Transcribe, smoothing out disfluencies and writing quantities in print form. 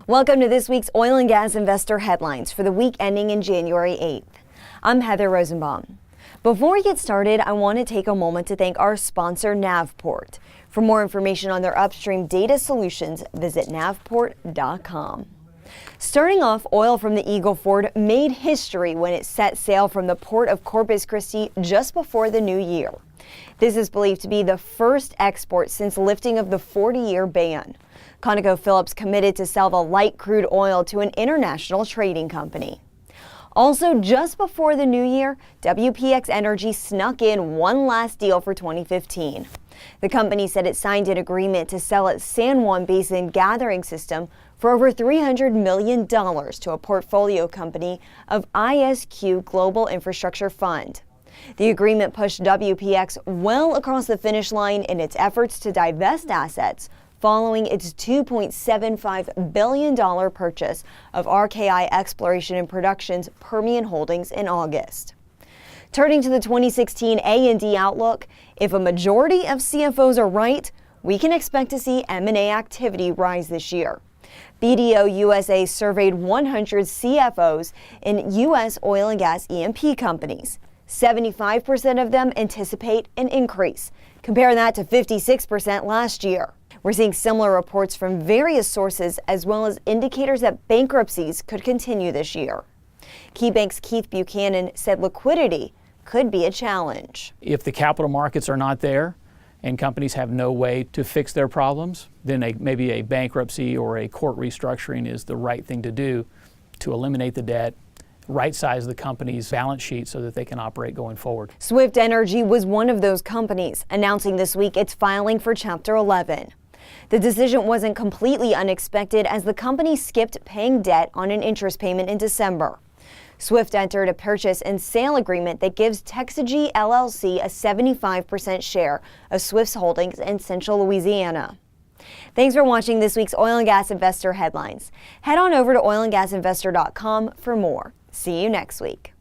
Welcome to this week's Oil and Gas Investor Headlines for the week ending in January 8th. I'm Heather Rosenbaum. Before we get started, I want to take a moment to thank our sponsor, Navport. For more information on their upstream data solutions, visit navport.com. Starting off, oil from the Eagle Ford made history when it set sail from the port of Corpus Christi just before the new year. This is believed to be the first export since lifting of the 40-year ban. ConocoPhillips committed to sell the light crude oil to an international trading company. Also, just before the new year, WPX Energy snuck in one last deal for 2015. The company said it signed an agreement to sell its San Juan Basin gathering system for over $300 million to a portfolio company of ISQ Global Infrastructure Fund. The agreement pushed WPX well across the finish line in its efforts to divest assets following its $2.75 billion purchase of RKI Exploration and Production's Permian Holdings in August. Turning to the 2016 A&D outlook, if a majority of CFOs are right, we can expect to see M&A activity rise this year. BDO USA surveyed 100 CFOs in U.S. oil and gas E&P companies. 75% of them anticipate an increase. Compare that to 56% last year. We're seeing similar reports from various sources as well as indicators that bankruptcies could continue this year. KeyBank's Keith Buchanan said liquidity could be a challenge. If the capital markets are not there and companies have no way to fix their problems, then maybe a bankruptcy or a court restructuring is the right thing to do to eliminate the debt, right-size the company's balance sheet so that they can operate going forward. Swift Energy was one of those companies, announcing this week it's filing for Chapter 11. The decision wasn't completely unexpected as the company skipped paying debt on an interest payment in December. Swift entered a purchase and sale agreement that gives Texagy LLC a 75% share of Swift's holdings in Central Louisiana. Thanks for watching this week's Oil and Gas Investor Headlines. Head on over to oilandgasinvestor.com for more. See you next week.